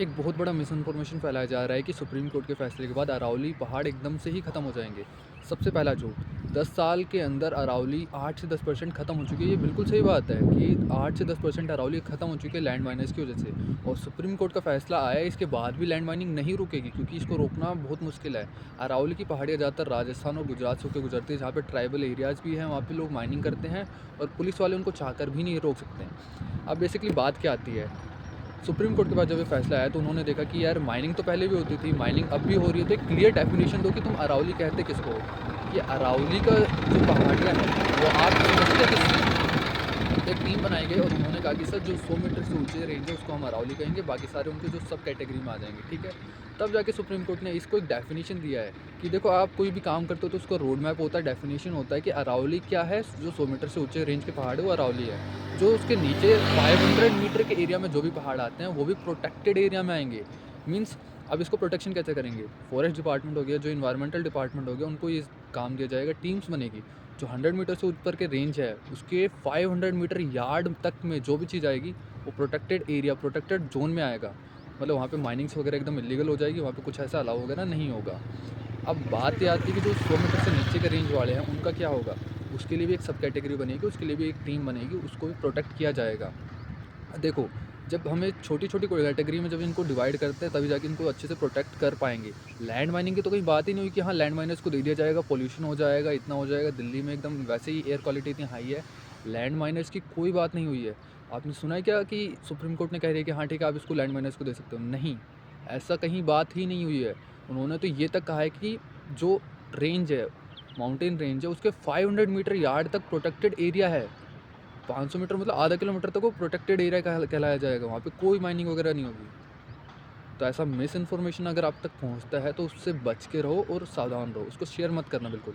एक बहुत बड़ा मिस इन्फॉर्मेशन फैलाया जा रहा है कि सुप्रीम कोर्ट के फैसले के बाद अरावली पहाड़ एकदम से ही ख़त्म हो जाएंगे। सबसे पहला झूठ। 10 साल के अंदर अरावली 8 से 10% ख़त्म हो चुकी है। ये बिल्कुल सही बात है कि 8 से 10% अरावली ख़त्म हो चुकी है लैंड माइनर्स की वजह से। और सुप्रीम कोर्ट का फैसला आया है, इसके बाद भी लैंड माइनिंग नहीं रुकेगी क्योंकि इसको रोकना बहुत मुश्किल है। अरावली की पहाड़ियाँ ज़्यादातर राजस्थान और गुजरात से होकर गुजरती है, जहाँ पे ट्राइबल एरियाज़ भी हैं, वहाँ पे लोग माइनिंग करते हैं और पुलिस वाले उनको चाहकर भी नहीं रोक सकते हैं। अब बेसिकली बात क्या आती है, सुप्रीम कोर्ट के पास जब ये फैसला आया तो उन्होंने देखा कि यार माइनिंग तो पहले भी होती थी, माइनिंग अब भी हो रही है, तो एक क्लियर डेफिनेशन दो कि तुम अरावली कहते किसको हो। कि अरावली का जो पहाड़ियाँ हैं वो आप समझते किस। एक टीम बनाई गई और उन्होंने कहा कि सर जो 100 मीटर से ऊंचे रेंज है उसको हम अरावली कहेंगे, बाकी सारे उनके जो सब कैटेगरी में आ जाएंगे, ठीक है। तब जाके सुप्रीम कोर्ट ने इसको एक डेफिनेशन दिया है कि देखो आप कोई भी काम करते हो तो उसका रोड मैप होता है, डेफिनेशन होता है कि अरावली क्या है। जो 100 मीटर से ऊंचे रेंज के पहाड़ है वो अरावली है। जो उसके नीचे 500 मीटर के एरिया में जो भी पहाड़ आते हैं वो भी प्रोटेक्टेड एरिया में आएंगे। मीन्स अब इसको प्रोटेक्शन कैसे करेंगे, फॉरेस्ट डिपार्टमेंट हो गया, जो इन्वायरमेंटल डिपार्टमेंट हो गया, उनको ये काम दिया जाएगा, टीम्स बनेगी। जो 100 मीटर से ऊपर के रेंज है उसके 500 मीटर यार्ड तक में जो भी चीज़ आएगी वो प्रोटेक्टेड एरिया, प्रोटेक्टेड जोन में आएगा। मतलब वहाँ पे माइनिंग्स वगैरह एकदम इलीगल हो जाएगी, वहाँ पे कुछ ऐसा अलाउ वगैरह नहीं होगा। अब बात ये आती है कि जो 100 मीटर से नीचे के रेंज वाले हैं उनका क्या होगा। उसके लिए भी एक सब कैटेगरी बनेगी, उसके लिए भी एक टीम बनेगी, उसको भी प्रोटेक्ट किया जाएगा। देखो, जब हमें छोटी-छोटी कैटेगरी में जब इनको डिवाइड करते हैं तभी जाके इनको अच्छे से प्रोटेक्ट कर पाएँगे। लैंड माइनिंग की तो कहीं बात ही नहीं हुई कि हाँ, लैंड माइनर्स को दे दिया जाएगा, पॉल्यूशन हो जाएगा, इतना हो जाएगा। दिल्ली में एकदम वैसे ही एयर क्वालिटी इतनी हाई है, लैंड माइनर्स की कोई बात नहीं हुई है। आपने सुना है क्या कि सुप्रीम कोर्ट ने कह रही है कि हाँ, ठीक है, आप इसको लैंड माइनर्स को दे सकते हो? नहीं, ऐसा कहीं बात ही नहीं हुई है। उन्होंने तो ये तक कहा है कि जो रेंज है, माउंटेन रेंज है, उसके 500 मीटर यार्ड तक प्रोटेक्टेड एरिया है। 500 मीटर मतलब आधा किलोमीटर तक वो प्रोटेक्टेड एरिया कहलाया जाएगा, वहाँ पे कोई माइनिंग वगैरह नहीं होगी। तो ऐसा मिस इन्फॉर्मेशन अगर आप तक पहुँचता है तो उससे बच के रहो और सावधान रहो, उसको शेयर मत करना बिल्कुल।